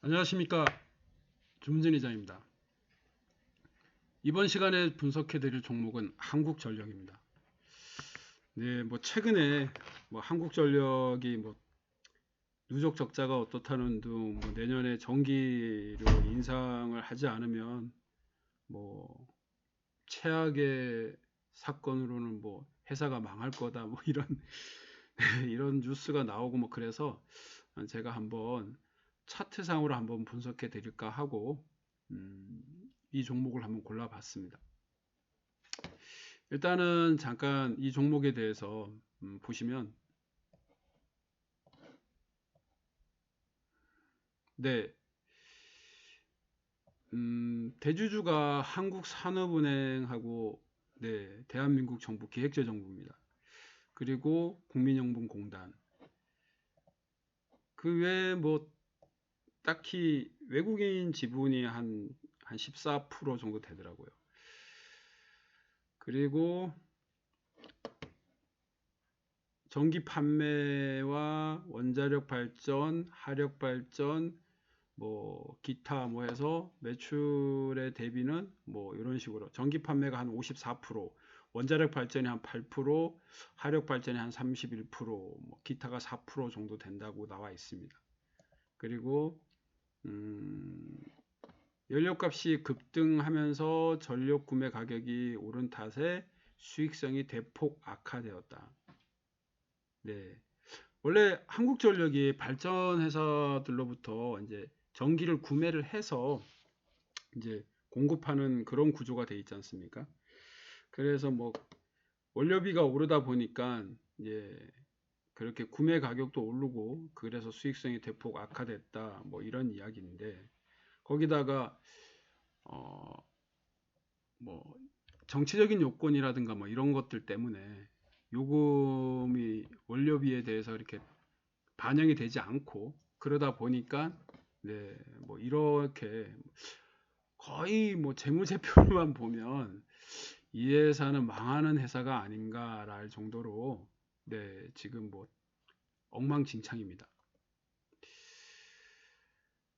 안녕하십니까, 주문진 이장입니다. 이번 시간에 분석해 드릴 종목은 한국전력입니다. 네, 최근에 한국전력이 누적 적자가 어떻다는 둥, 내년에 전기료 인상을 하지 않으면 뭐 최악의 사건으로는 회사가 망할 거다, 이런 이런 뉴스가 나오고 그래서 제가 한번 차트상으로 한번 분석해 드릴까 하고 이 종목을 한번 골라봤습니다. 일단은 잠깐 이 종목에 대해서 보시면, 네, 대주주가 한국산업은행하고, 네, 대한민국 정부 기획재정부입니다. 그리고 국민연금공단. 그 외에 딱히 외국인 지분이 한 14% 정도 되더라고요. 그리고 전기 판매와 원자력 발전, 화력 발전, 기타 해서 매출의 대비는 이런 식으로 전기 판매가 한 54%, 원자력 발전이 한 8%, 화력 발전이 한 31%, 기타가 4% 정도 된다고 나와 있습니다. 그리고 연료값이 급등하면서 전력 구매 가격이 오른 탓에 수익성이 대폭 악화되었다. 네. 원래 한국전력이 발전회사들로부터 이제 전기를 구매를 해서 이제 공급하는 그런 구조가 돼 있지 않습니까? 그래서 원료비가 오르다 보니까 이제 그렇게 구매 가격도 오르고 그래서 수익성이 대폭 악화됐다, 이런 이야기인데, 거기다가 어 정치적인 요건이라든가 이런 것들 때문에 요금이 원료비에 대해서 이렇게 반영이 되지 않고 그러다 보니까, 네, 이렇게 거의 재무제표만 보면 이 회사는 망하는 회사가 아닌가랄 정도로, 네, 지금 엉망진창입니다.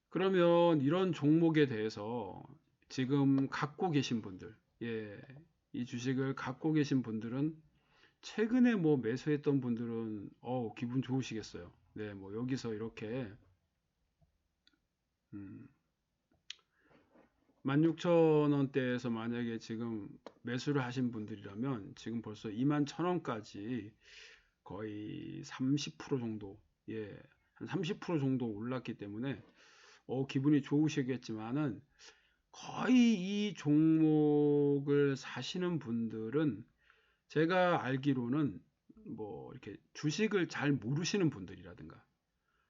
그러면 이런 종목에 대해서 지금 갖고 계신 분들, 예, 이 주식을 갖고 계신 분들은 최근에 매수했던 분들은 기분 좋으시겠어요. 네, 여기서 이렇게 16,000원대에서 만약에 지금 매수를 하신 분들이라면 지금 벌써 21,000원까지 거의 30% 정도, 예, 한 30% 정도 올랐기 때문에 기분이 좋으시겠지만은, 거의 이 종목을 사시는 분들은 제가 알기로는 이렇게 주식을 잘 모르시는 분들이라든가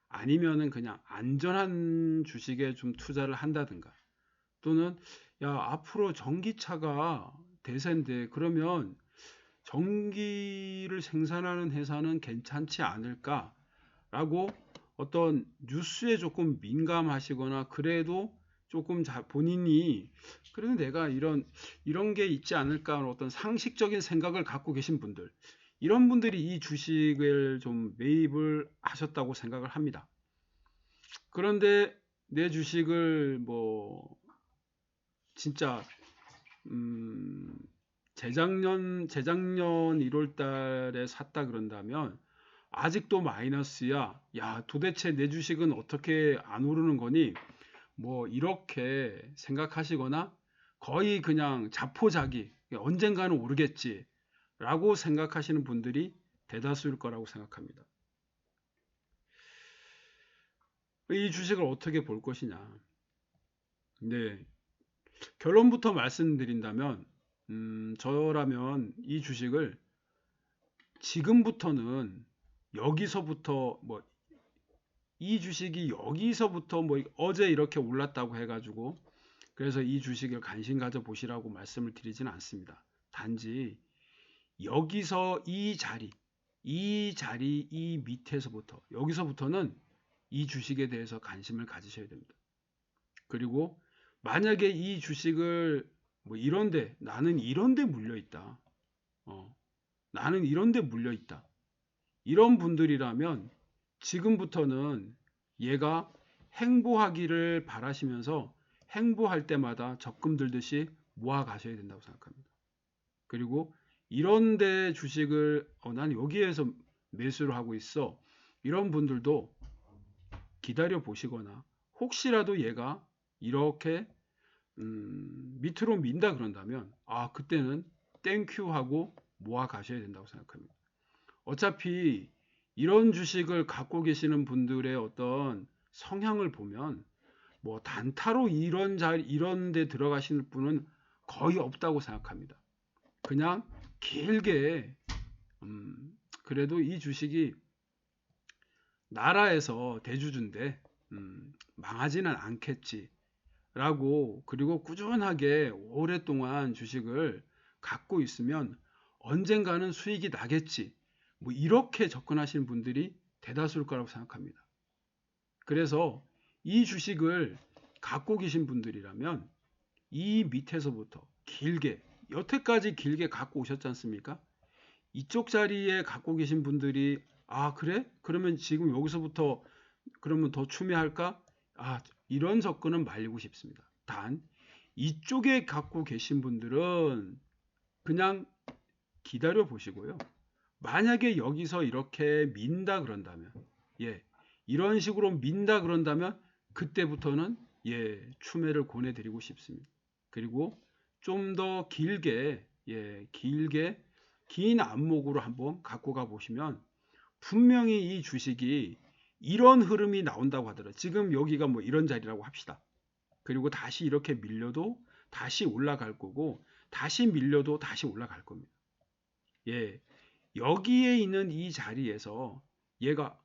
아니면은 그냥 안전한 주식에 좀 투자를 한다든가, 또는 야, 앞으로 전기차가 대세인데 그러면 전기를 생산하는 회사는 괜찮지 않을까라고 어떤 뉴스에 조금 민감하시거나, 그래도 조금 본인이 그래도 내가 이런 게 있지 않을까 하는 어떤 상식적인 생각을 갖고 계신 분들, 이런 분들이 이 주식을 좀 매입을 하셨다고 생각을 합니다. 그런데 내 주식을 진짜 재작년 1월 달에 샀다 그런다면 아직도 마이너스야. 야, 도대체 내 주식은 어떻게 안 오르는 거니? 이렇게 생각하시거나 거의 그냥 자포자기, 언젠가는 오르겠지 라고 생각하시는 분들이 대다수일 거라고 생각합니다. 이 주식을 어떻게 볼 것이냐. 네, 결론부터 말씀드린다면, 저라면 이 주식을 지금부터는 여기서부터 이 주식이 여기서부터 어제 이렇게 올랐다고 해가지고 그래서 이 주식을 관심 가져 보시라고 말씀을 드리지는 않습니다. 단지 여기서 이 밑에서부터, 여기서부터는 이 주식에 대해서 관심을 가지셔야 됩니다. 그리고 만약에 이 주식을 나는 이런데 물려 있다. 나는 이런데 물려 있다. 이런 분들이라면 지금부터는 얘가 행보하기를 바라시면서 행보할 때마다 적금 들듯이 모아 가셔야 된다고 생각합니다. 그리고 이런데 주식을 난 여기에서 매수를 하고 있어. 이런 분들도 기다려 보시거나 혹시라도 얘가 이렇게 밑으로 민다 그런다면 그때는 땡큐 하고 모아 가셔야 된다고 생각합니다. 어차피 이런 주식을 갖고 계시는 분들의 어떤 성향을 보면 뭐 단타로 이런 데 들어가시는 분은 거의 없다고 생각합니다. 그냥 길게 그래도 이 주식이 나라에서 대주주인데 망하지는 않겠지 라고, 그리고 꾸준하게 오랫동안 주식을 갖고 있으면 언젠가는 수익이 나겠지, 뭐 이렇게 접근하시는 분들이 대다수일 거라고 생각합니다. 그래서 이 주식을 갖고 계신 분들이라면 이 밑에서부터 길게, 여태까지 길게 갖고 오셨지 않습니까? 이쪽 자리에 갖고 계신 분들이 그래? 그러면 지금 여기서부터 그러면 더 추매할까? 이런 접근은 말리고 싶습니다. 단 이쪽에 갖고 계신 분들은 그냥 기다려 보시고요. 만약에 여기서 이렇게 민다 그런다면, 이런 식으로 민다 그런다면 그때부터는 추매를 권해드리고 싶습니다. 그리고 좀 더 길게, 길게 긴 안목으로 한번 갖고 가 보시면 분명히 이 주식이 이런 흐름이 나온다고 하더라고요. 지금 여기가 뭐 이런 자리라고 합시다. 그리고 다시 이렇게 밀려도 다시 올라갈 거고, 다시 밀려도 다시 올라갈 겁니다. 여기에 있는 이 자리에서 얘가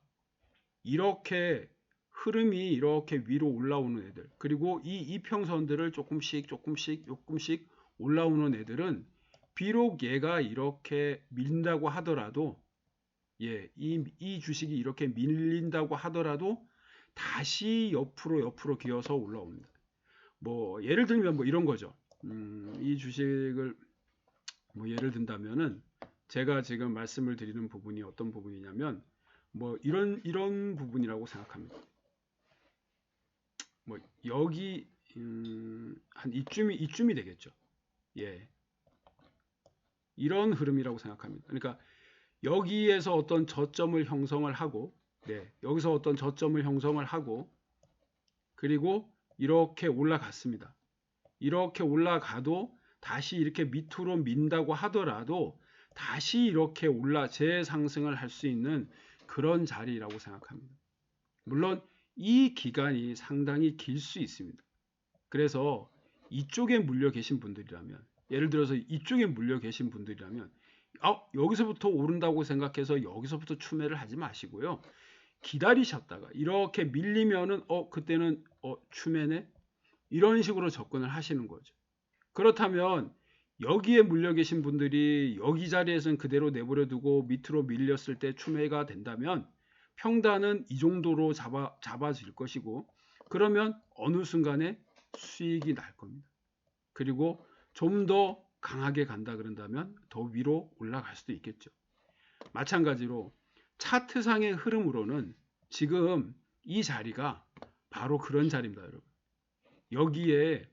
이렇게 흐름이 이렇게 위로 올라오는 애들, 그리고 이 이평선들을 조금씩 올라오는 애들은 비록 얘가 이렇게 밀린다고 하더라도, 이 주식이 이렇게 밀린다고 하더라도 다시 옆으로 기어서 올라옵니다. 뭐 예를 들면 뭐 이런 거죠. 이 주식을 뭐 예를 든다면은 제가 지금 말씀을 드리는 부분이 어떤 부분이냐면 뭐 이런 부분이라고 생각합니다. 뭐 여기 한 이쯤이 되겠죠. 이런 흐름이라고 생각합니다. 그러니까 여기에서 어떤 저점을 형성을 하고, 여기서 어떤 저점을 형성을 하고, 그리고 이렇게 올라갔습니다. 이렇게 올라가도 다시 이렇게 밑으로 민다고 하더라도 다시 이렇게 재상승을 할 수 있는 그런 자리라고 생각합니다. 물론 이 기간이 상당히 길 수 있습니다. 그래서 이쪽에 물려 계신 분들이라면, 예를 들어서 이쪽에 물려 계신 분들이라면 여기서부터 오른다고 생각해서 여기서부터 추매를 하지 마시고요. 기다리셨다가 이렇게 밀리면은 그때는 추매네? 이런 식으로 접근을 하시는 거죠. 그렇다면 여기에 물려 계신 분들이 여기 자리에서는 그대로 내버려 두고 밑으로 밀렸을 때 추매가 된다면 평단은 이 정도로 잡아질 것이고, 그러면 어느 순간에 수익이 날 겁니다. 그리고 좀 더 강하게 간다 그런다면 더 위로 올라갈 수도 있겠죠. 마찬가지로 차트상의 흐름으로는 지금 이 자리가 바로 그런 자리입니다, 여러분. 여기에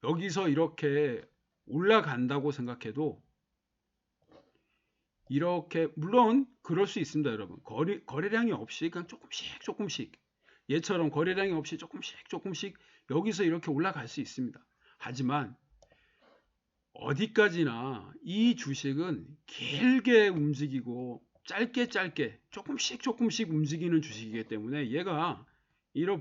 여기서 이렇게 올라간다고 생각해도 이렇게, 물론 그럴 수 있습니다, 여러분. 거래량이 없이 그냥 조금씩 얘처럼 거래량이 없이 조금씩 여기서 이렇게 올라갈 수 있습니다. 하지만 어디까지나 이 주식은 길게 움직이고 짧게 조금씩 움직이는 주식이기 때문에 얘가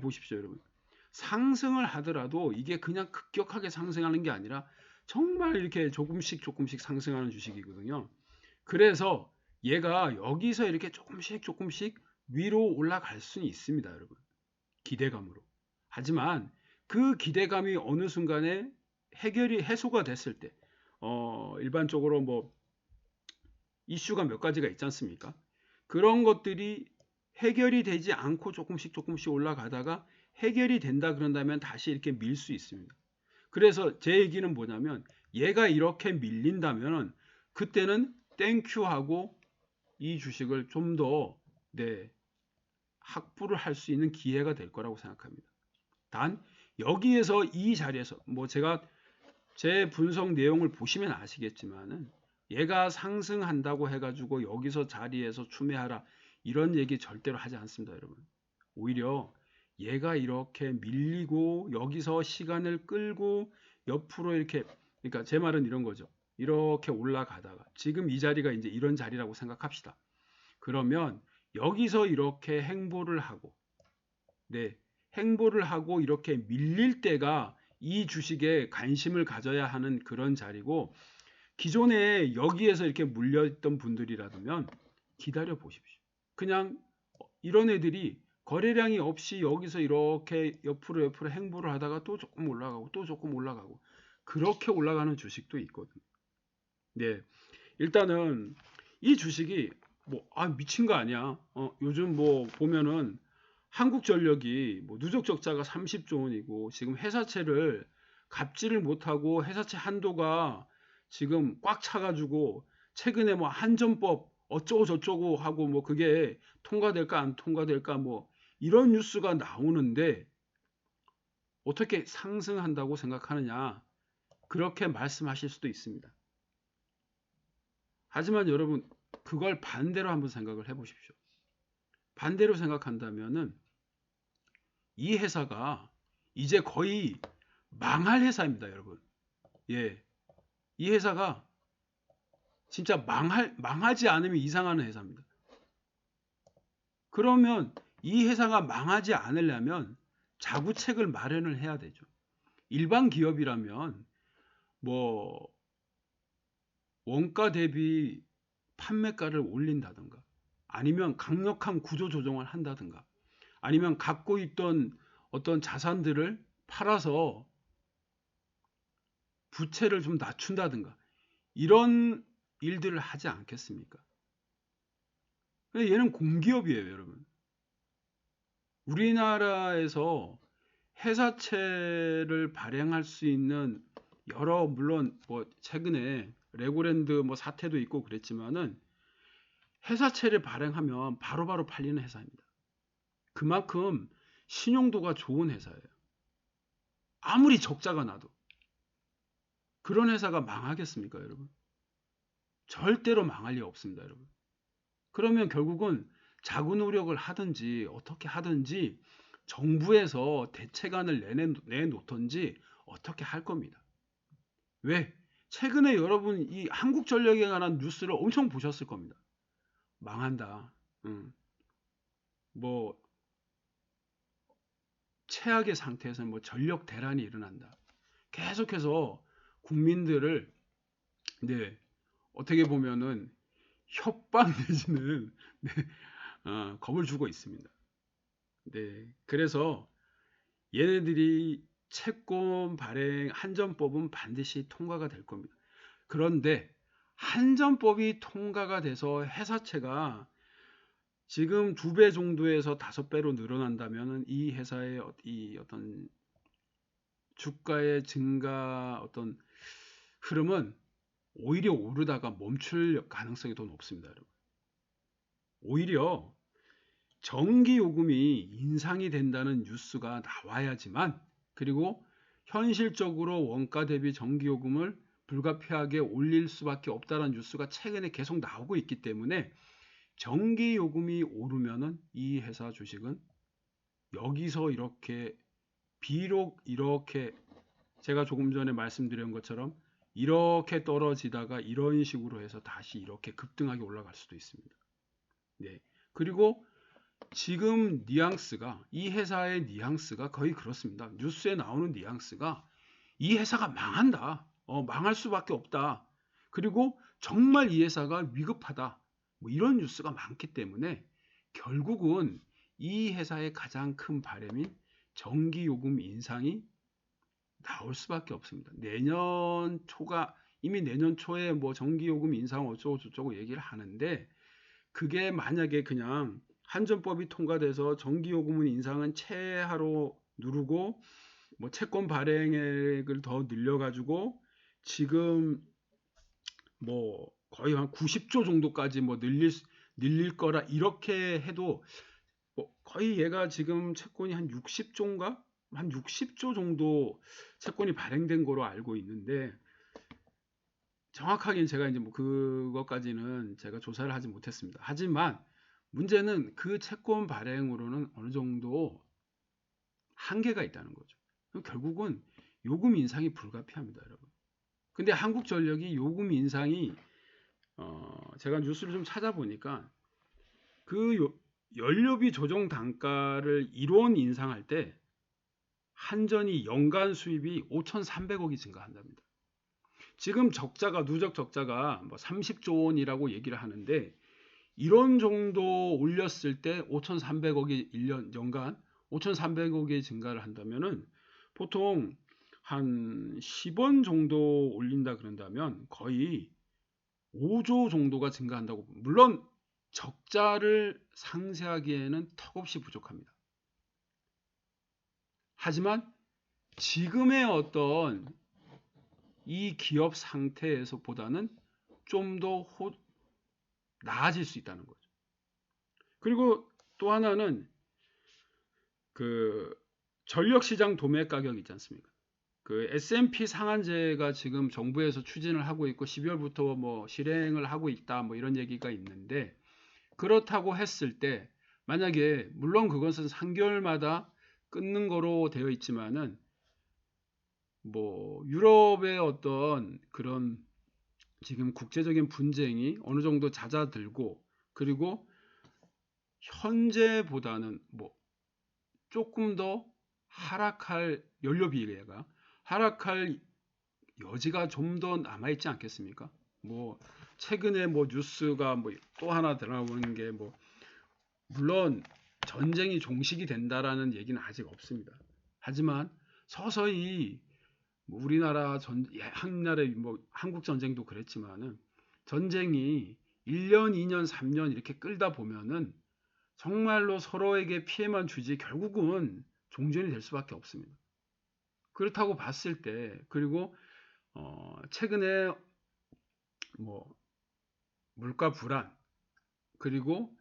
보십시오, 여러분. 상승을 하더라도 이게 그냥 급격하게 상승하는 게 아니라 정말 이렇게 조금씩 상승하는 주식이거든요. 그래서 얘가 여기서 이렇게 조금씩 위로 올라갈 수는 있습니다, 여러분. 기대감으로. 하지만 그 기대감이 어느 순간에 해소가 됐을 때, 일반적으로 뭐 이슈가 몇 가지가 있지 않습니까? 그런 것들이 해결이 되지 않고 조금씩 올라가다가 해결이 된다 그런다면 다시 이렇게 밀 수 있습니다. 그래서 제 얘기는 뭐냐면 얘가 이렇게 밀린다면 그때는 땡큐 하고 이 주식을 좀 더 확보를 할 수 있는 기회가 될 거라고 생각합니다. 단 여기에서 이 자리에서 뭐 제가 제 분석 내용을 보시면 아시겠지만은 얘가 상승한다고 해가지고 여기서 자리에서 추매하라 이런 얘기 절대로 하지 않습니다, 여러분. 오히려 얘가 이렇게 밀리고 여기서 시간을 끌고 옆으로 이렇게, 그러니까 제 말은 이런 거죠. 이렇게 올라가다가 지금 이 자리가 이제 이런 자리라고 생각합시다. 그러면 여기서 이렇게 행보를 하고, 네, 행보를 하고 이렇게 밀릴 때가 이 주식에 관심을 가져야 하는 그런 자리고, 기존에 여기에서 이렇게 물려있던 분들이라면 기다려 보십시오. 그냥 이런 애들이 거래량이 없이 여기서 이렇게 옆으로 행보를 하다가 또 조금 올라가고 또 조금 올라가고 그렇게 올라가는 주식도 있거든요. 네, 일단은 이 주식이 뭐 미친 거 아니야. 요즘 뭐 보면은 한국전력이 뭐 누적 적자가 30조 원이고 지금 회사채를 갚지를 못하고 회사채 한도가 지금 꽉 차가지고 최근에 뭐 한전법 어쩌고 저쩌고 하고 뭐 그게 통과될까 안 통과될까 뭐 이런 뉴스가 나오는데 어떻게 상승한다고 생각하느냐 그렇게 말씀하실 수도 있습니다. 하지만 여러분 그걸 반대로 한번 생각을 해보십시오. 반대로 생각한다면은 이 회사가 이제 거의 망할 회사입니다, 여러분. 예, 이 회사가 진짜 망하지 않으면 이상하는 회사입니다. 그러면 이 회사가 망하지 않으려면 자구책을 마련을 해야 되죠. 일반 기업이라면 뭐 원가 대비 판매가를 올린다든가 아니면 강력한 구조 조정을 한다든가 아니면 갖고 있던 어떤 자산들을 팔아서 부채를 좀 낮춘다든가 이런 일들을 하지 않겠습니까? 근데 얘는 공기업이에요, 여러분. 우리나라에서 회사채를 발행할 수 있는 여러 물론 뭐 최근에 레고랜드 뭐 사태도 있고 그랬지만은 회사채를 발행하면 바로바로 팔리는 회사입니다. 그만큼 신용도가 좋은 회사예요. 아무리 적자가 나도 그런 회사가 망하겠습니까, 여러분? 절대로 망할 리 없습니다, 여러분. 그러면 결국은 자구 노력을 하든지 어떻게 하든지 정부에서 대책안을 내놓던지 어떻게 할 겁니다. 왜? 최근에 여러분 이 한국전력에 관한 뉴스를 엄청 보셨을 겁니다. 망한다. 뭐 최악의 상태에서 뭐 전력 대란이 일어난다. 계속해서 국민들을 네, 어떻게 보면은 협박 내지는 네, 겁을 주고 있습니다. 네, 그래서 얘네들이 채권 발행 한전법은 반드시 통과가 될 겁니다. 그런데 한전법이 통과가 돼서 회사채가 지금 2배 정도에서 5배로 늘어난다면 이 회사의 이 어떤 주가의 증가 어떤 흐름은 오히려 오르다가 멈출 가능성이 더 높습니다, 여러분. 오히려 전기요금이 인상이 된다는 뉴스가 나와야지만 그리고 현실적으로 원가 대비 전기요금을 불가피하게 올릴 수밖에 없다는 뉴스가 최근에 계속 나오고 있기 때문에 전기요금이 오르면은 이 회사 주식은 여기서 이렇게 비록 이렇게 제가 조금 전에 말씀드린 것처럼 이렇게 떨어지다가 이런 식으로 해서 다시 이렇게 급등하게 올라갈 수도 있습니다. 네. 그리고 지금 뉘앙스가 이 회사의 뉘앙스가 거의 그렇습니다. 뉴스에 나오는 뉘앙스가 이 회사가 망한다. 망할 수밖에 없다. 그리고 정말 이 회사가 위급하다. 뭐 이런 뉴스가 많기 때문에 결국은 이 회사의 가장 큰 바람인 전기요금 인상이 나올 수밖에 없습니다. 이미 내년 초에 뭐 전기요금 인상 어쩌고 저쩌고 얘기를 하는데 그게 만약에 그냥 한전법이 통과돼서 전기요금 인상은 최하로 누르고 뭐 채권 발행액을 더 늘려가지고 지금 뭐 거의 한 90조 정도까지 뭐 늘릴 거라 이렇게 해도 거의 얘가 지금 채권이 한 60조인가? 한 60조 정도 채권이 발행된 거로 알고 있는데 정확하게는 제가 이제 뭐 그것까지는 제가 조사를 하지 못했습니다. 하지만 문제는 그 채권 발행으로는 어느 정도 한계가 있다는 거죠. 결국은 요금 인상이 불가피합니다, 여러분. 근데 한국전력이 요금 인상이 제가 뉴스를 좀 찾아보니까 그 연료비 조정 단가를 1원 인상할 때 한전이 연간 수입이 5,300억이 증가한답니다. 지금 적자가 누적 적자가 뭐 30조 원이라고 얘기를 하는데 이런 정도 올렸을 때 5,300억이 1년 연간 5,300억의 증가를 한다면은 보통 한 10원 정도 올린다 그런다면 거의 5조 정도가 증가한다고. 물론 적자를 상쇄하기에는 턱없이 부족합니다. 하지만 지금의 어떤 이 기업 상태에서보다는 좀 더 나아질 수 있다는 거죠. 그리고 또 하나는 그 전력시장 도매 가격 있지 않습니까? 그 S&P 상한제가 지금 정부에서 추진을 하고 있고 12월부터 뭐 실행을 하고 있다 뭐 이런 얘기가 있는데 그렇다고 했을 때 만약에 물론 그것은 3개월마다 끊는 거로 되어 있지만은 뭐 유럽의 어떤 그런 지금 국제적인 분쟁이 어느 정도 잦아들고 그리고 현재보다는 뭐 조금 더 하락할 연료비가 하락할 여지가 좀 더 남아있지 않겠습니까? 뭐 최근에 뭐 뉴스가 뭐 또 하나 들어오는 게 뭐 물론 전쟁이 종식이 된다라는 얘기는 아직 없습니다. 하지만 서서히 뭐 우리나라 한나라의 뭐 한국 전쟁도 그랬지만은 전쟁이 1년, 2년, 3년 이렇게 끌다 보면은 정말로 서로에게 피해만 주지 결국은 종전이 될 수밖에 없습니다. 그렇다고 봤을 때 그리고 최근에 뭐 물가 불안 그리고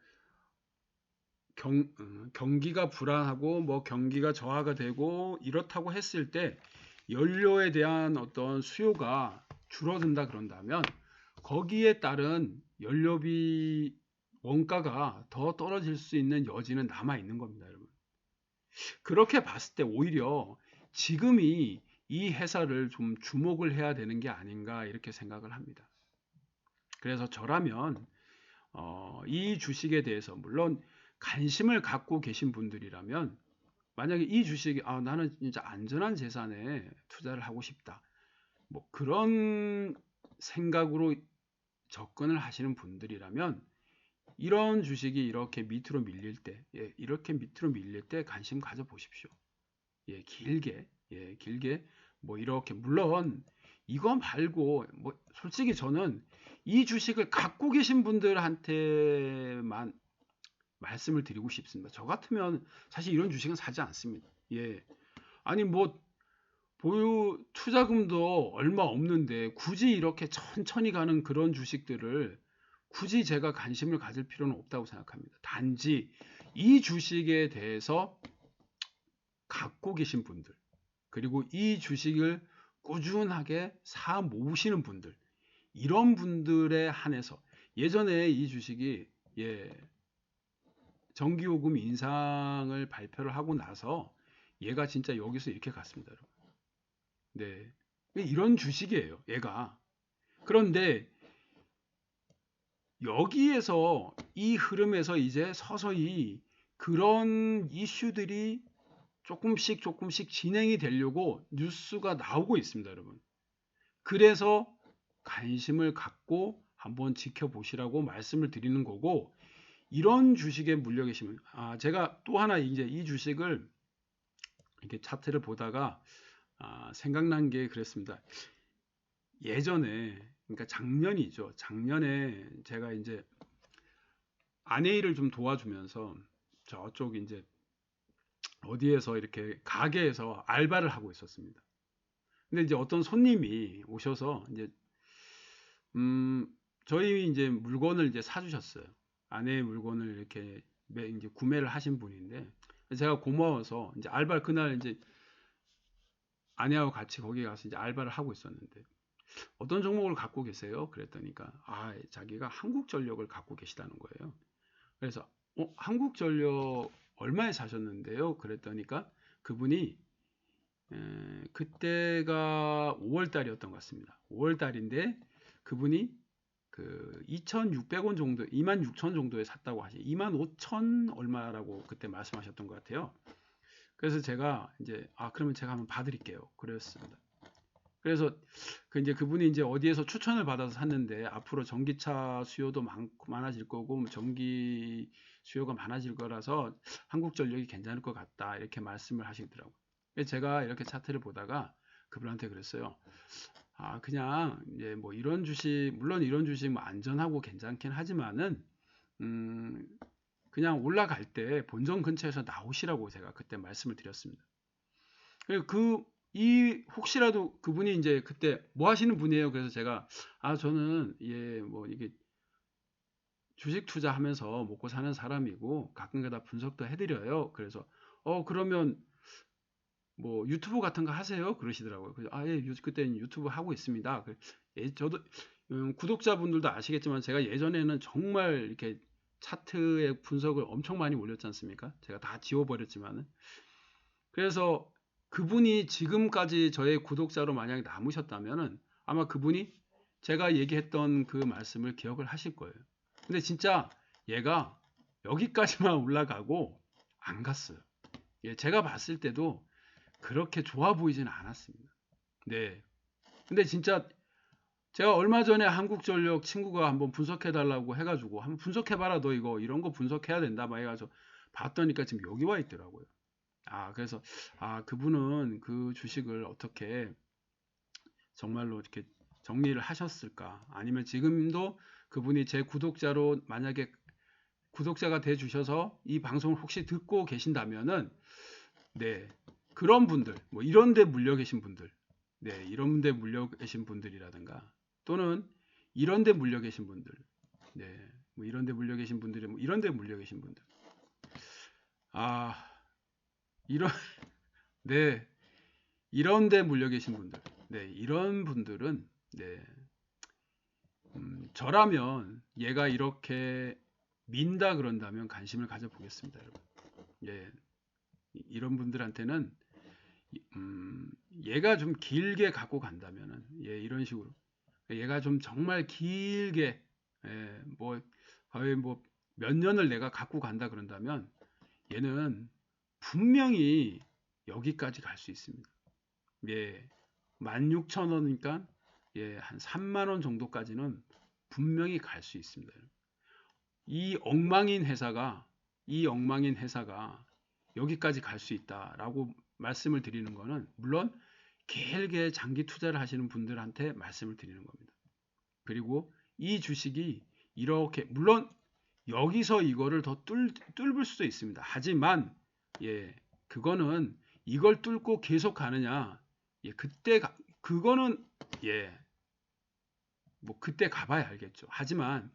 경기가 불안하고 뭐 경기가 저하가 되고 이렇다고 했을 때 연료에 대한 어떤 수요가 줄어든다 그런다면 거기에 따른 연료비 원가가 더 떨어질 수 있는 여지는 남아 있는 겁니다, 여러분. 그렇게 봤을 때 오히려 지금이 이 회사를 좀 주목을 해야 되는 게 아닌가 이렇게 생각을 합니다. 그래서 저라면 이 주식에 대해서 물론 관심을 갖고 계신 분들이라면 만약에 이 주식이 나는 진짜 안전한 재산에 투자를 하고 싶다. 뭐 그런 생각으로 접근을 하시는 분들이라면 이런 주식이 이렇게 밑으로 밀릴 때, 이렇게 밑으로 밀릴 때 관심 가져 보십시오. 길게 뭐 이렇게 물론 이거 말고 뭐 솔직히 저는 이 주식을 갖고 계신 분들한테만 말씀을 드리고 싶습니다. 저 같으면 사실 이런 주식은 사지 않습니다. 아니 뭐 보유 투자금도 얼마 없는데 굳이 이렇게 천천히 가는 그런 주식들을 굳이 제가 관심을 가질 필요는 없다고 생각합니다. 단지 이 주식에 대해서 갖고 계신 분들 그리고 이 주식을 꾸준하게 사 모으시는 분들 이런 분들에 한해서 예전에 이 주식이 전기요금 인상을 발표를 하고 나서 얘가 진짜 여기서 이렇게 갔습니다, 여러분. 네, 이런 주식이에요, 얘가. 그런데 여기에서 이 흐름에서 이제 서서히 그런 이슈들이 조금씩 진행이 되려고 뉴스가 나오고 있습니다, 여러분. 그래서 관심을 갖고 한번 지켜보시라고 말씀을 드리는 거고 이런 주식에 물려 계시면 제가 또 하나 이제 이 주식을 이렇게 차트를 보다가 생각난 게 그랬습니다. 예전에 그러니까 작년이죠. 작년에 제가 이제 아내 일을 좀 도와주면서 저쪽 이제 어디에서 이렇게 가게에서 알바를 하고 있었습니다. 근데 이제 어떤 손님이 오셔서 이제 저희 이제 물건을 이제 사주셨어요. 아내의 물건을 이렇게 이제 구매를 하신 분인데 제가 고마워서 이제 알바 그날 이제 아내하고 같이 거기 가서 이제 알바를 하고 있었는데 어떤 종목을 갖고 계세요? 그랬더니까 자기가 한국전력을 갖고 계시다는 거예요. 그래서 한국전력 얼마에 사셨는데요? 그랬더니까 그분이 그때가 5월 달이었던 것 같습니다. 5월 달인데 그분이 그 2,600원 정도, 26,000 정도에 샀다고 하시, 25,000 얼마라고 그때 말씀하셨던 것 같아요. 그래서 제가 이제 그러면 제가 한번 봐드릴게요. 그랬습니다. 그래서 이제 그분이 이제 어디에서 추천을 받아서 샀는데 앞으로 전기차 수요도 많아질 거고 전기 수요가 많아질 거라서 한국전력이 괜찮을 것 같다 이렇게 말씀을 하시더라고요. 그래서 제가 이렇게 차트를 보다가 그분한테 그랬어요. 그냥 이제 뭐 이런 주식 물론 이런 주식 뭐 안전하고 괜찮긴 하지만은 그냥 올라갈 때 본전 근처에서 나오시라고 제가 그때 말씀을 드렸습니다. 그리고 혹시라도 그분이 이제 그때 뭐 하시는 분이에요? 그래서 제가 저는 뭐 이게 주식 투자하면서 먹고 사는 사람이고 가끔가다 분석도 해드려요. 그래서 그러면 뭐 유튜브 같은 거 하세요? 그러시더라고요. 그래서 그때는 유튜브 하고 있습니다. 저도 구독자분들도 아시겠지만 제가 예전에는 정말 이렇게 차트의 분석을 엄청 많이 올렸지 않습니까? 제가 다 지워버렸지만은. 그래서 그분이 지금까지 저의 구독자로 만약에 남으셨다면은 아마 그분이 제가 얘기했던 그 말씀을 기억을 하실 거예요. 근데 진짜 얘가 여기까지만 올라가고 안 갔어요. 제가 봤을 때도 그렇게 좋아 보이지는 않았습니다. 네. 근데 진짜 제가 얼마 전에 한국전력 친구가 한번 분석해 달라고 해가지고 한번 분석해봐라 너 이런 거 분석해야 된다 막 해가지고 봤더니까 지금 여기 와 있더라고요. 그래서 그분은 그 주식을 어떻게 정말로 이렇게 정리를 하셨을까? 아니면 지금도 그분이 제 구독자로 만약에 구독자가 돼 주셔서 이 방송을 혹시 듣고 계신다면은 네. 그런 분들, 뭐 이런 데 물려 계신 분들. 네, 이런 데 물려 계신 분들이라든가 또는 이런 데 물려 계신 분들. 네. 뭐 이런 데 물려 계신 분들이 뭐 이런 데 물려 계신 분들. 아, 이런 네. 이런 데 물려 계신 분들. 네, 이런 분들은 네. 저라면 얘가 이렇게 민다 그런다면 관심을 가져 보겠습니다, 여러분. 예. 이런 분들한테는 얘가 좀 길게 갖고 간다면은 이런 식으로 얘가 좀 정말 길게 뭐 거의 뭐 몇 년을 내가 갖고 간다 그런다면 얘는 분명히 여기까지 갈 수 있습니다. 16,000원이니까 한 3만 원 정도까지는 분명히 갈 수 있습니다. 이 엉망인 회사가 여기까지 갈 수 있다라고 말씀을 드리는 거는 물론 길게 장기 투자를 하시는 분들한테 말씀을 드리는 겁니다. 그리고 이 주식이 이렇게 물론 여기서 이거를 더 뚫을 수도 있습니다. 하지만 그거는 이걸 뚫고 계속 가느냐 그거는 뭐 그때 가봐야 알겠죠. 하지만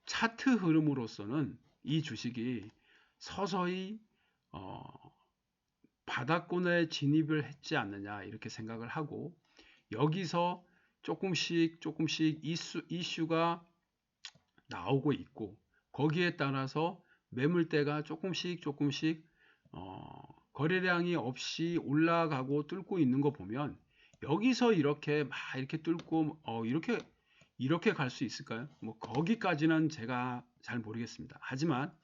차트 흐름으로서는 이 주식이 서서히 어, 바닥권에 진입을 했지 않느냐 이렇게 생각을 하고 여기서 조금씩 이슈가 나오고 있고 거기에 따라서 매물대가 조금씩 거래량이 없이 올라가고 뚫고 있는 거 보면 여기서 이렇게 막 이렇게 뚫고 이렇게 갈 수 있을까요? 뭐 거기까지는 제가 잘 모르겠습니다. 하지만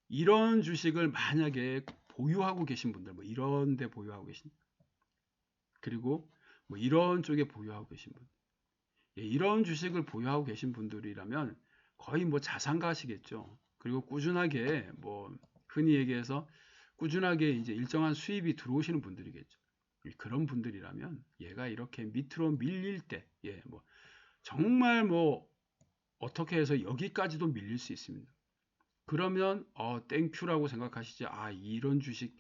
이런 주식을 만약에 보유하고 계신 분들, 뭐 이런 데 보유하고 계신, 그리고 뭐 이런 쪽에 보유하고 계신 분, 이런 주식을 보유하고 계신 분들이라면 거의 뭐 자산가시겠죠. 그리고 꾸준하게 뭐 흔히 얘기해서 꾸준하게 이제 일정한 수입이 들어오시는 분들이겠죠. 그런 분들이라면 얘가 이렇게 밑으로 밀릴 때, 뭐 정말 뭐 어떻게 해서 여기까지도 밀릴 수 있습니다. 그러면 땡큐라고 생각하시지. 이런 주식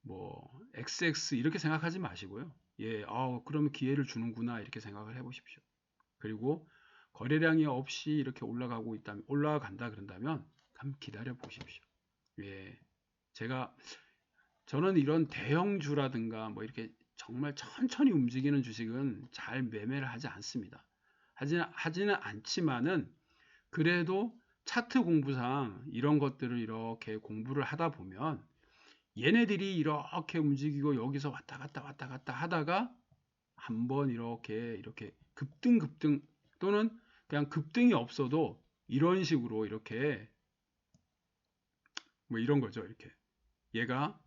뭐 XX 이렇게 생각하지 마시고요. 그러면 기회를 주는구나 이렇게 생각을 해보십시오. 그리고 거래량이 없이 이렇게 올라간다 그런다면 한번 기다려 보십시오. 예. 저는 이런 대형주라든가 뭐 이렇게 정말 천천히 움직이는 주식은 잘 매매를 하지 않습니다. 하지는 않지만은 그래도 차트 공부상 이런 것들을 이렇게 공부를 하다 보면 얘네들이 이렇게 움직이고 여기서 왔다 갔다 하다가 한번 이렇게 급등 또는 그냥 급등이 없어도 이런 식으로 이렇게 뭐 이런 거죠. 이렇게 얘가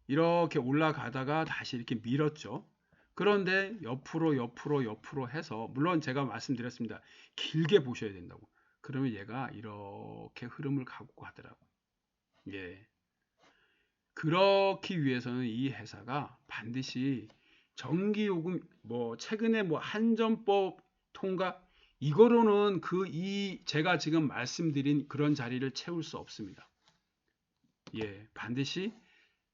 이렇게 올라가다가 다시 이렇게 밀었죠. 그런데 옆으로 해서 물론 제가 말씀드렸습니다. 길게 보셔야 된다고. 그러면 얘가 이렇게 흐름을 갖고 가더라고요. 예. 그렇기 위해서는 이 회사가 반드시 전기요금 뭐 최근에 뭐 한전법 통과 이거로는 제가 지금 말씀드린 그런 자리를 채울 수 없습니다. 예, 반드시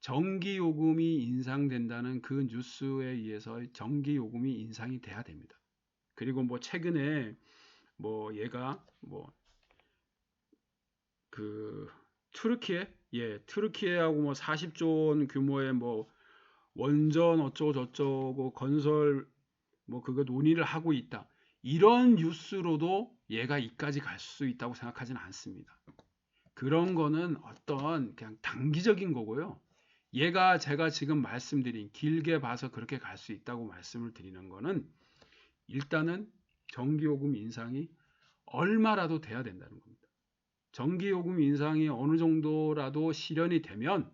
전기요금이 인상된다는 그 뉴스에 의해서 전기요금이 인상이 돼야 됩니다. 그리고 뭐 최근에 뭐 얘가 뭐 그 트르키에하고 뭐 40조 원 규모의 뭐 원전 어쩌고 저쩌고 건설 뭐 그거 논의를 하고 있다. 이런 뉴스로도 얘가 이까지 갈 수 있다고 생각하지는 않습니다. 그런 거는 어떤 그냥 단기적인 거고요. 얘가 제가 지금 말씀드린 길게 봐서 그렇게 갈 수 있다고 말씀을 드리는 거는 일단은 전기요금 인상이 얼마라도 돼야 된다는 겁니다. 전기요금 인상이 어느 정도라도 실현이 되면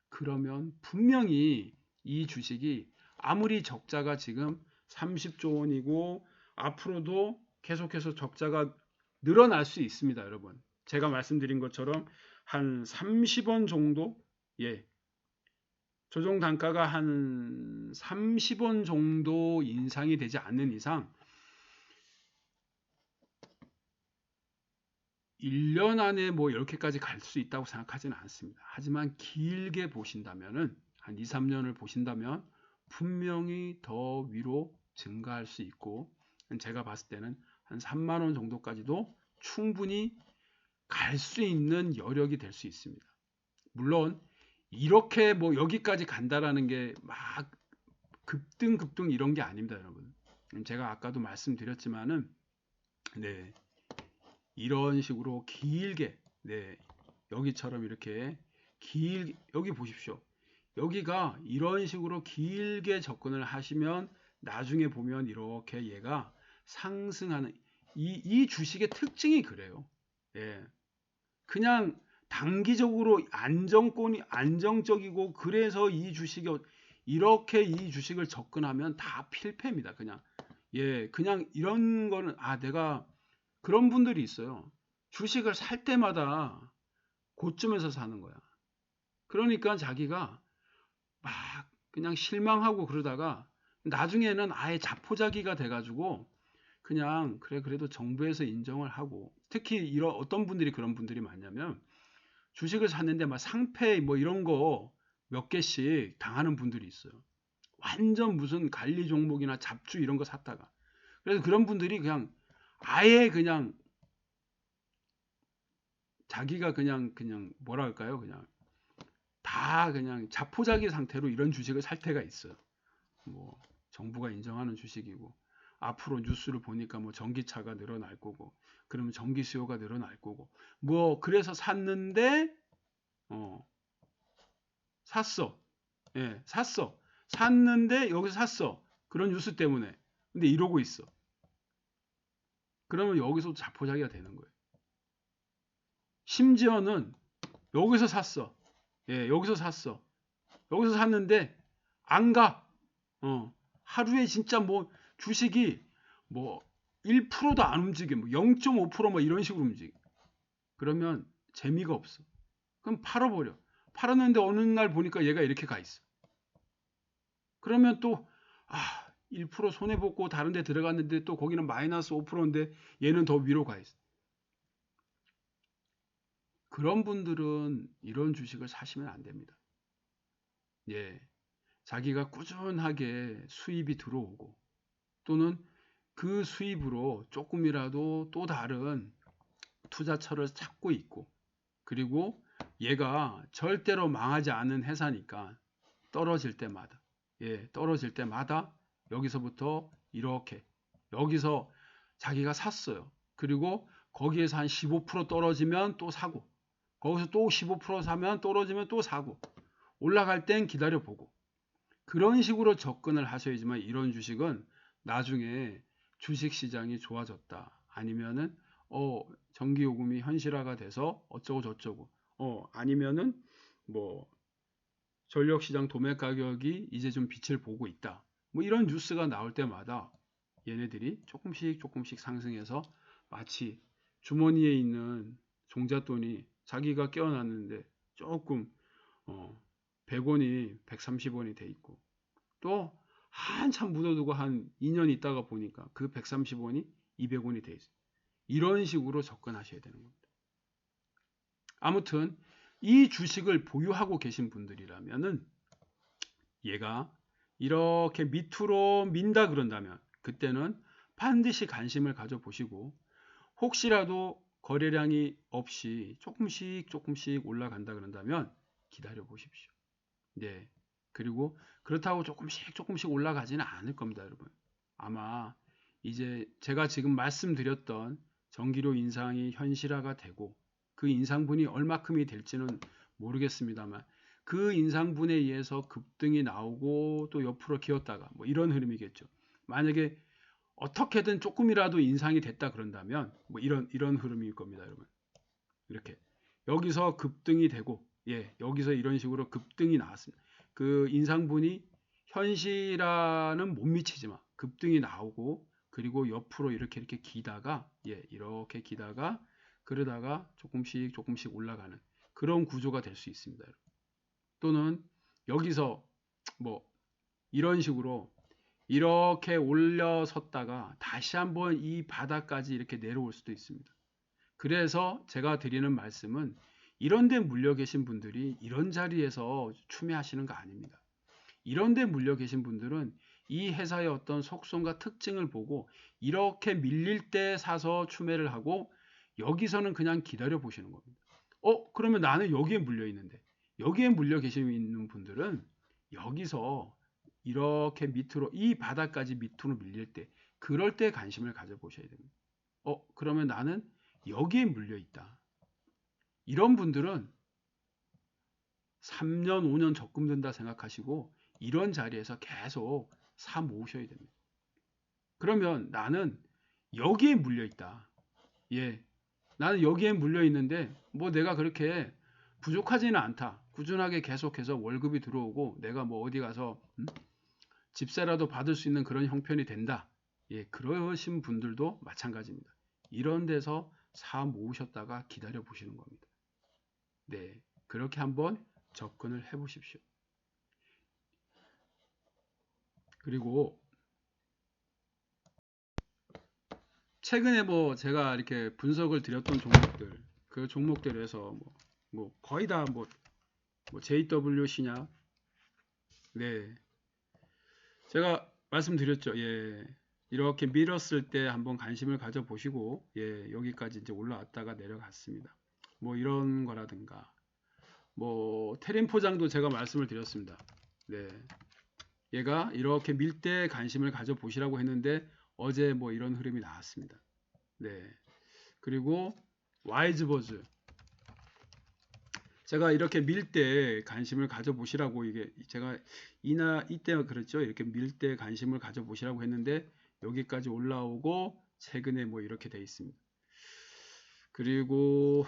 그러면 분명히 이 주식이 아무리 적자가 지금 30조 원이고 앞으로도 계속해서 적자가 늘어날 수 있습니다, 여러분. 제가 말씀드린 것처럼 한 30원 정도, 예, 조정 단가가 한 30원 정도 인상이 되지 않는 이상 1년 안에 뭐 이렇게까지 갈 수 있다고 생각하지는 않습니다. 하지만 길게 보신다면은 한 2, 3년을 보신다면 분명히 더 위로 증가할 수 있고 제가 봤을 때는 한 3만 원 정도까지도 충분히 갈 수 있는 여력이 될 수 있습니다. 물론 이렇게 뭐 여기까지 간다라는 게 막 급등 이런 게 아닙니다, 여러분. 제가 아까도 말씀드렸지만은 네. 이런 식으로 길게 네. 여기처럼 이렇게 여기 보십시오. 여기가 이런 식으로 길게 접근을 하시면 나중에 보면 이렇게 얘가 상승하는 이 주식의 특징이 그래요. 예. 그냥 단기적으로 안정적이고 그래서 이 주식이 이렇게 이 주식을 접근하면 다 필패입니다. 그냥 예, 그냥 이런 거는 내가 그런 분들이 있어요. 주식을 살 때마다 고점에서 사는 거야. 그러니까 자기가 막 그냥 실망하고 그러다가 나중에는 아예 자포자기가 돼가지고 그냥 그래 그래도 정부에서 인정을 하고 특히 이런 어떤 분들이 그런 분들이 많냐면 주식을 샀는데 막 상패 뭐 이런 거 몇 개씩 당하는 분들이 있어요. 완전 무슨 관리 종목이나 잡주 이런 거 샀다가 그래서 그런 분들이 그냥 아예 그냥 자기가 그냥 뭐라 할까요? 그냥 다 그냥 자포자기 상태로 이런 주식을 살 때가 있어요. 뭐 정부가 인정하는 주식이고 앞으로 뉴스를 보니까 뭐 전기차가 늘어날 거고 그러면 전기 수요가 늘어날 거고 뭐 그래서 샀는데 어 샀어. 예, 샀어. 샀는데 여기서 샀어. 그런 뉴스 때문에. 근데 이러고 있어. 그러면 여기서 자포자기가 되는 거예요. 심지어는 여기서 샀어. 예, 여기서 샀어. 여기서 샀는데 안 가. 하루에 진짜 뭐 주식이 뭐 1%도 안 움직여. 뭐 0.5%뭐 이런 식으로 움직여. 그러면 재미가 없어. 그럼 팔아버려. 팔았는데 어느 날 보니까 얘가 이렇게 가 있어. 그러면 또 1% 손해보고 다른 데 들어갔는데 또 거기는 마이너스 5%인데 얘는 더 위로 가 있어. 그런 분들은 이런 주식을 사시면 안 됩니다. 예. 자기가 꾸준하게 수입이 들어오고 또는 그 수입으로 조금이라도 또 다른 투자처를 찾고 있고 그리고 얘가 절대로 망하지 않는 회사니까 떨어질 때마다, 떨어질 때마다 여기서부터 이렇게, 여기서 자기가 샀어요. 그리고 거기에서 한 15% 떨어지면 또 사고, 거기서 또 15% 사면 떨어지면 또 사고, 올라갈 땐 기다려보고, 그런 식으로 접근을 하셔야지만 이런 주식은 나중에 주식시장이 좋아졌다, 아니면은 전기요금이 현실화가 돼서 어쩌고 저쩌고, 아니면은 뭐 전력시장 도매 가격이 이제 좀 빛을 보고 있다, 뭐 이런 뉴스가 나올 때마다 얘네들이 조금씩 조금씩 상승해서 마치 주머니에 있는 종잣돈이 자기가 껴놨는데 조금 100원이 130원이 돼 있고, 또 한참 묻어두고 한 2년 있다가 보니까 그 130원이 200원이 돼 있어요. 이런 식으로 접근하셔야 되는 겁니다. 아무튼 이 주식을 보유하고 계신 분들이라면은 얘가 이렇게 밑으로 민다 그런다면 그때는 반드시 관심을 가져보시고, 혹시라도 거래량이 없이 조금씩 조금씩 올라간다 그런다면 기다려 보십시오. 네. 그리고 그렇다고 조금씩 조금씩 올라가지는 않을 겁니다, 여러분. 아마 이제 제가 지금 말씀드렸던 전기료 인상이 현실화가 되고, 그 인상분이 얼마큼이 될지는 모르겠습니다만 그 인상분에 의해서 급등이 나오고 또 옆으로 기었다가 뭐 이런 흐름이겠죠. 만약에 어떻게든 조금이라도 인상이 됐다 그런다면 뭐 이런 흐름일 겁니다, 여러분. 이렇게 여기서 급등이 되고, 여기서 이런 식으로 급등이 나왔습니다. 그 인상분이 현실화는 못 미치지만 급등이 나오고, 그리고 옆으로 이렇게 기다가, 이렇게 기다가 그러다가 조금씩 조금씩 올라가는 그런 구조가 될 수 있습니다, 여러분. 또는 여기서 뭐 이런 식으로 이렇게 올려섰다가 다시 한번 이 바닥까지 이렇게 내려올 수도 있습니다. 그래서 제가 드리는 말씀은 이런 데 물려 계신 분들이 이런 자리에서 추매하시는 거 아닙니다. 이런 데 물려 계신 분들은 이 회사의 어떤 속성과 특징을 보고 이렇게 밀릴 때 사서 추매를 하고, 여기서는 그냥 기다려 보시는 겁니다. 그러면 나는 여기에 물려 있는데, 여기에 물려 계시는 분들은 여기서 이렇게 밑으로 이 바닥까지 밑으로 밀릴 때, 그럴 때 관심을 가져 보셔야 됩니다. 그러면 나는 여기에 물려 있다. 이런 분들은 3년, 5년 적금 든다 생각하시고 이런 자리에서 계속 사 모으셔야 됩니다. 그러면 나는 여기에 물려 있다. 나는 여기에 물려 있는데 뭐 내가 그렇게 부족하지는 않다. 꾸준하게 계속해서 월급이 들어오고 내가 뭐 어디 가서 집세라도 받을 수 있는 그런 형편이 된다. 그러신 분들도 마찬가지입니다. 이런 데서 사 모으셨다가 기다려 보시는 겁니다. 그렇게 한번 접근을 해 보십시오. 그리고 최근에 뭐 제가 이렇게 분석을 드렸던 종목들, 그 종목들에서 뭐 거의 다 뭐 JWC냐, 제가 말씀드렸죠. 이렇게 밀었을 때 한번 관심을 가져 보시고, 여기까지 이제 올라왔다가 내려갔습니다. 뭐 이런 거라든가, 뭐 테린 포장도 제가 말씀을 드렸습니다. 얘가 이렇게 밀 때 관심을 가져 보시라고 했는데 어제 뭐 이런 흐름이 나왔습니다. 그리고 와이즈버즈, 제가 이렇게 밀 때 관심을 가져 보시라고, 이게 제가 이때 그랬죠. 이렇게 밀 때 관심을 가져 보시라고 했는데 여기까지 올라오고 최근에 뭐 이렇게 돼 있습니다. 그리고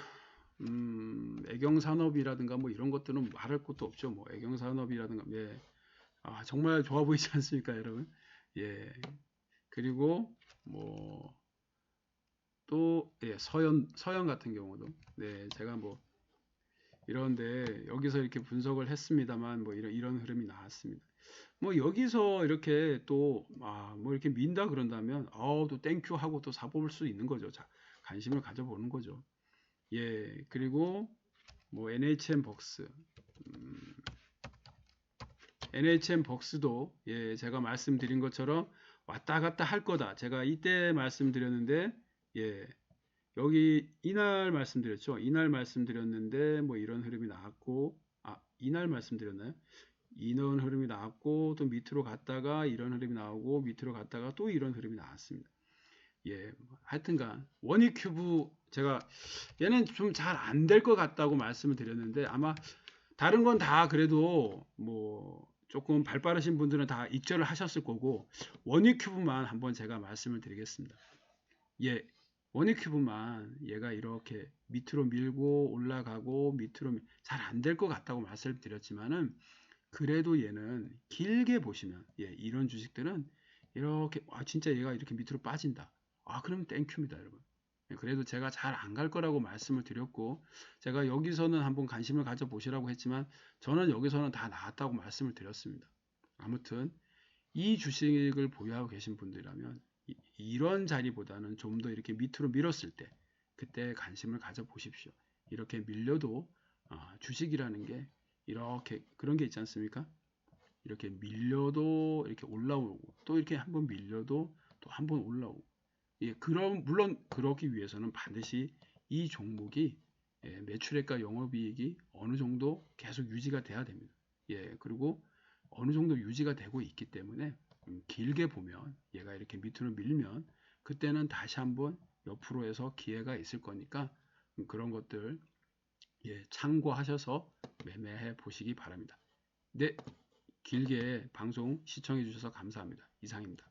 애경산업이라든가 뭐 이런 것들은 말할 것도 없죠. 뭐 애경산업이라든가, 정말 좋아 보이지 않습니까, 여러분? 그리고 뭐 또 서현 같은 경우도, 제가 뭐 이런데 여기서 이렇게 분석을 했습니다만 뭐 이런 흐름이 나왔습니다. 뭐 여기서 이렇게 또 뭐 이렇게 민다 그런다면 또 땡큐 하고 또 사볼 수 있는 거죠. 자, 관심을 가져보는 거죠. 그리고 뭐 NHN 벅스, NHN 벅스도 제가 말씀드린 것처럼 왔다 갔다 할 거다. 제가 이때 말씀드렸는데 여기 이날 말씀드렸죠. 이날 말씀드렸는데 뭐 이런 흐름이 나왔고, 이날 말씀드렸나요? 이런 흐름이 나왔고 또 밑으로 갔다가 이런 흐름이 나오고 밑으로 갔다가 또 이런 흐름이 나왔습니다. 예, 하여튼간 원익 큐브 제가 얘는 좀 잘 안 될 것 같다고 말씀을 드렸는데 아마 다른 건 다 그래도 뭐 조금 발 빠르신 분들은 다 익절을 하셨을 거고 원익 큐브만 한번 제가 말씀을 드리겠습니다. 예, 원익 큐브만 얘가 이렇게 밑으로 밀고 올라가고 밑으로 잘 안 될 것 같다고 말씀을 드렸지만은 그래도 얘는 길게 보시면 이런 주식들은 이렇게 진짜 얘가 이렇게 밑으로 빠진다. 그러면 땡큐입니다, 여러분. 그래도 제가 잘 안 갈 거라고 말씀을 드렸고 제가 여기서는 한번 관심을 가져 보시라고 했지만 저는 여기서는 다 나왔다고 말씀을 드렸습니다. 아무튼 이 주식을 보유하고 계신 분들이라면 이런 자리보다는 좀 더 이렇게 밑으로 밀었을 때 그때 관심을 가져 보십시오. 이렇게 밀려도 주식이라는 게 이렇게 그런 게 있지 않습니까? 이렇게 밀려도 이렇게 올라오고 또 이렇게 한번 밀려도 또 한번 올라오고 그럼 물론 그러기 위해서는 반드시 이 종목이 매출액과 영업이익이 어느 정도 계속 유지가 돼야 됩니다. 그리고 어느 정도 유지가 되고 있기 때문에 길게 보면 얘가 이렇게 밑으로 밀면 그때는 다시 한번 옆으로 해서 기회가 있을 거니까 그런 것들 참고하셔서 매매해 보시기 바랍니다. 네, 길게 방송 시청해 주셔서 감사합니다. 이상입니다.